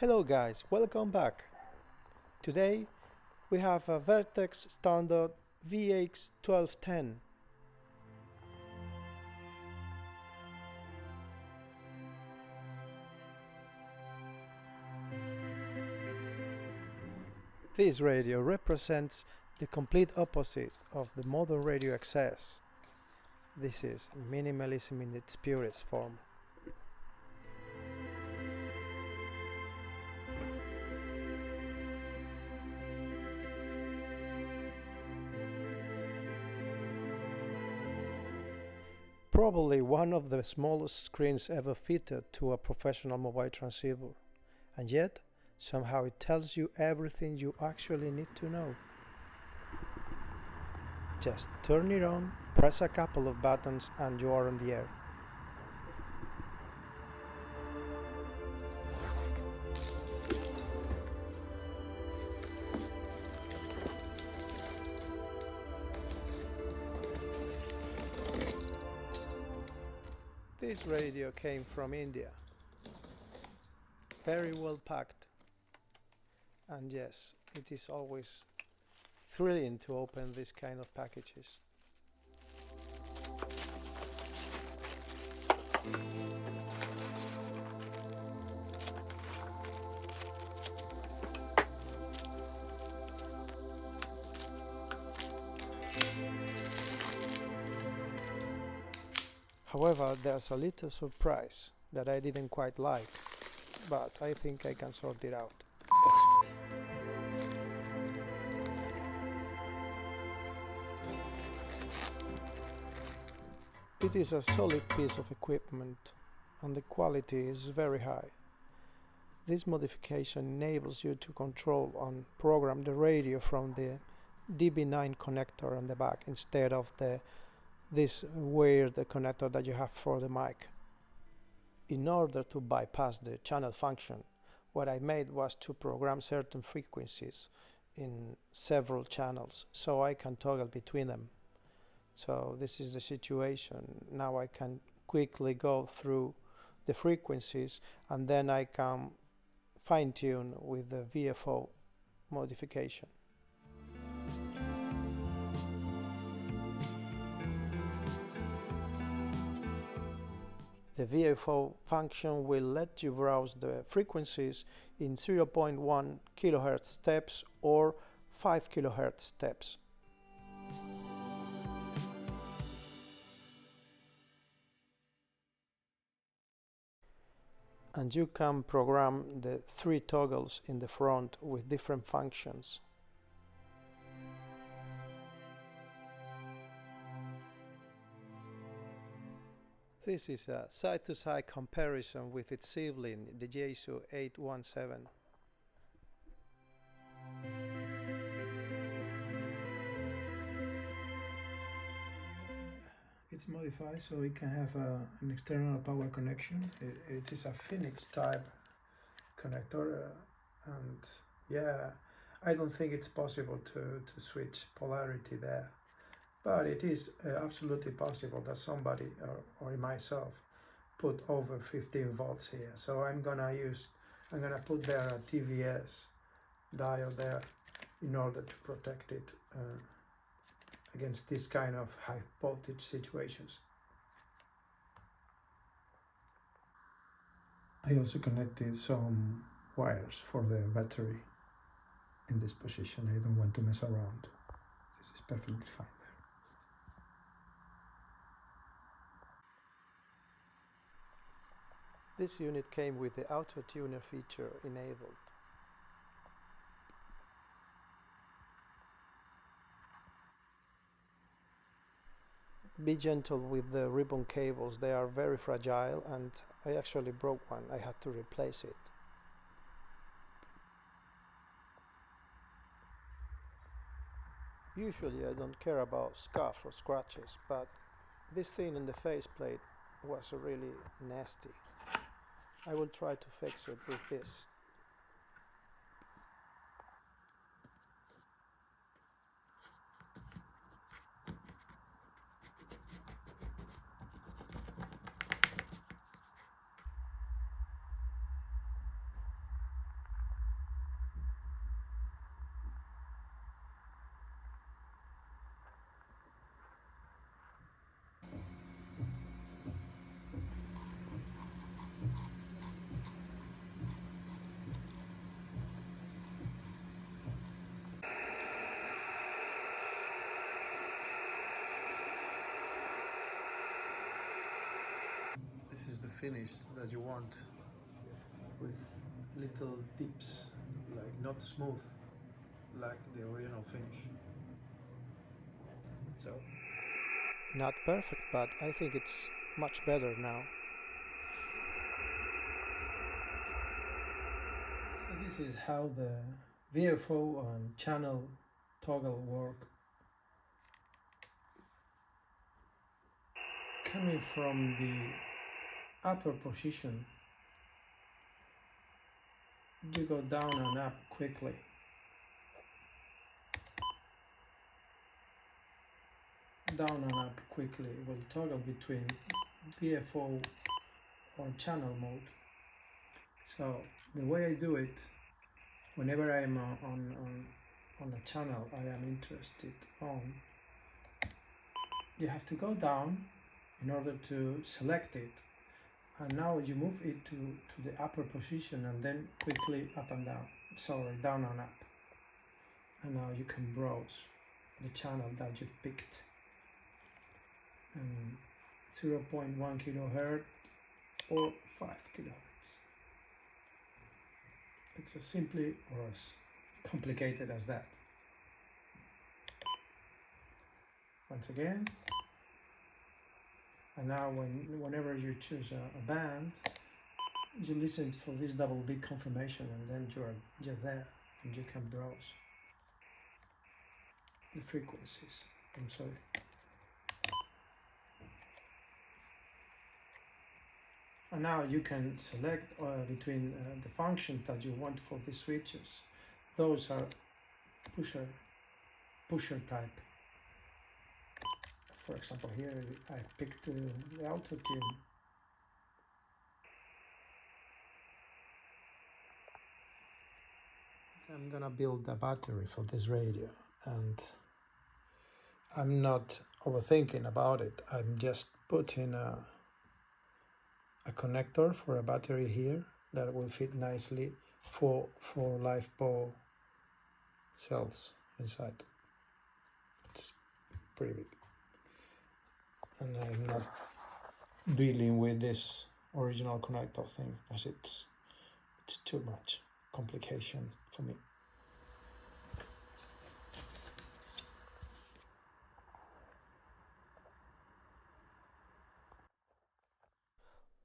Hello guys, welcome back. Today we have a Vertex Standard VX-1210. This radio represents the complete opposite of the modern radio access. This is minimalism in its purest form. Probably one of the smallest screens ever fitted to a professional mobile transceiver, and yet somehow it tells you everything you actually need to know. Just turn it on, press a couple of buttons and you are on the air. This radio came from India, very well packed, and yes, it is always thrilling to open this kind of packages. However, there's a little surprise that I didn't quite like, but I think I can sort it out. It is a solid piece of equipment and the quality is very high. This modification enables you to control and program the radio from the DB9 connector on the back instead of this weird connector that you have for the mic. In order to bypass the channel function, what I made was to program certain frequencies in several channels so I can toggle between them. So this is the situation. Now I can quickly go through the frequencies and then I can fine-tune with the VFO modification. The VFO function will let you browse the frequencies in 0.1 kHz steps or 5 kHz steps. And you can program the 3 toggles in the front with different functions. This is a side-to-side comparison with its sibling, the Yaesu 817. It's modified so it can have an external power connection. It is a Phoenix type connector and yeah, I don't think it's possible to switch polarity there. But it is absolutely possible that somebody or myself put over 15 volts here. So I'm gonna put there a TVS dial there in order to protect it against this kind of high voltage situations. I also connected some wires for the battery in this position. I don't want to mess around. This is perfectly fine. This unit came with the auto tuner feature enabled. Be gentle with the ribbon cables, they are very fragile and I actually broke one, I had to replace it. Usually I don't care about scuffs or scratches, but this thing in the faceplate was really nasty. I will try to fix it with this. finish that you want, with little dips, like not smooth like the original finish. So, not perfect, but I think it's much better now. So this is how the VFO and channel toggle work. Coming from the upper position, you go down and up quickly. Down and up quickly will toggle between VFO or channel mode. So the way I do it, whenever I'm on a channel I am interested on, you have to go down in order to select it, and now you move it to the upper position and then quickly up and down, sorry, down and up, and now you can browse the channel that you've picked. 0.1 kilohertz or 5 kilohertz. It's as simply or as complicated as that. Once again, and now whenever you choose a band, you listen for this double beat confirmation, and then you're there and you can browse the frequencies. I'm sorry. And now you can select between the functions that you want for the switches. Those are pusher type. For example, here I picked the auto tune. I'm gonna build a battery for this radio, and I'm not overthinking about it. I'm just putting a connector for a battery here that will fit nicely for LiFePO cells inside. It's pretty big, and I'm not dealing with this original connector thing, as it's too much complication for me.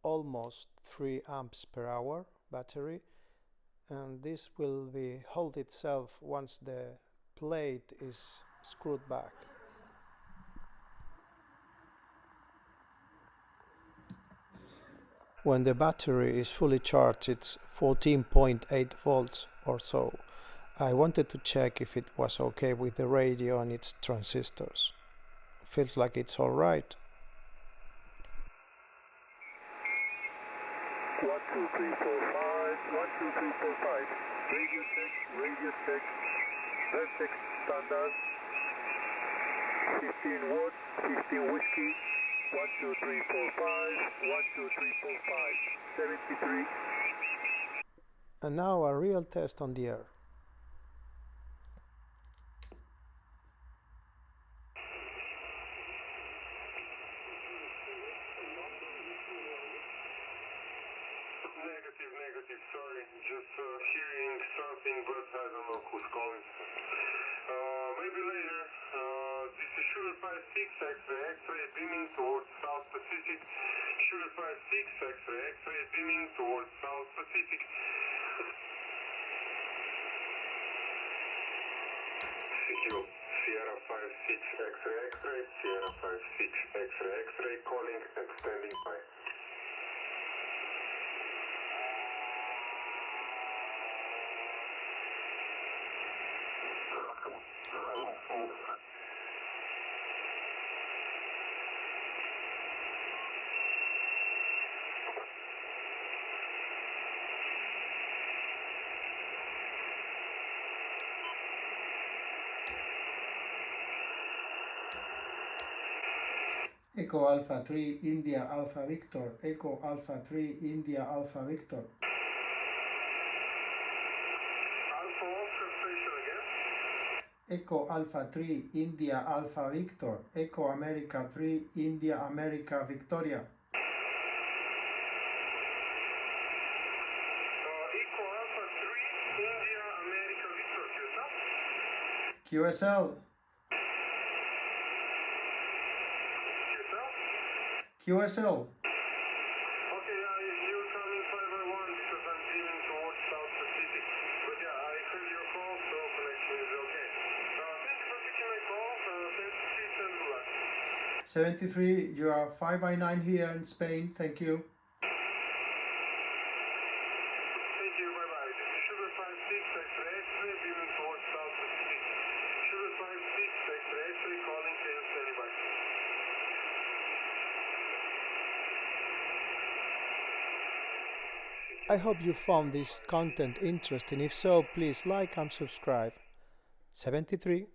Almost 3 amps per hour battery, and this will be hold itself once the plate is screwed back. When the battery is fully charged, it's 14.8 volts or so. I wanted to check if it was okay with the radio and its transistors. Feels like it's alright. 1, 2, 3, 4, 5, 1, 2, 3, 4, 5. Radio check, Vertex Standard 15 watt, 15 whiskey, 1, 2, 3, 4, 5, 1, 2, 3, 4, 5, 73. And now a real test on the air. Negative, sorry, just hearing something, but I don't know who's calling. Maybe later. This is Sugar 56 X-ray beaming towards South Pacific. Sugar 56 X-ray beaming towards South Pacific. CQ, Sierra 56 X-ray, Sierra 56 X-ray calling and standing by. Echo Alpha 3 India Alpha Victor, Echo Alpha 3 India Alpha Victor. Alpha Oscar station again. Echo Alpha 3 India Alpha Victor, Echo America 3 India America Victoria. QSL. QSL. Okay, you're coming 501 because I'm beaming towards South Pacific. But yeah, I heard your call, so connection is okay. Thank you for picking my call. 73, send good luck. 73, you are 5 by 9 here in Spain. Thank you. Thank you, bye-bye. This is Sugar 56, X-ray, X-ray, beaming towards South Pacific. Sugar 56, X-ray, X-ray, calling KM standing by. I hope you found this content interesting. If so, please like and subscribe. 73.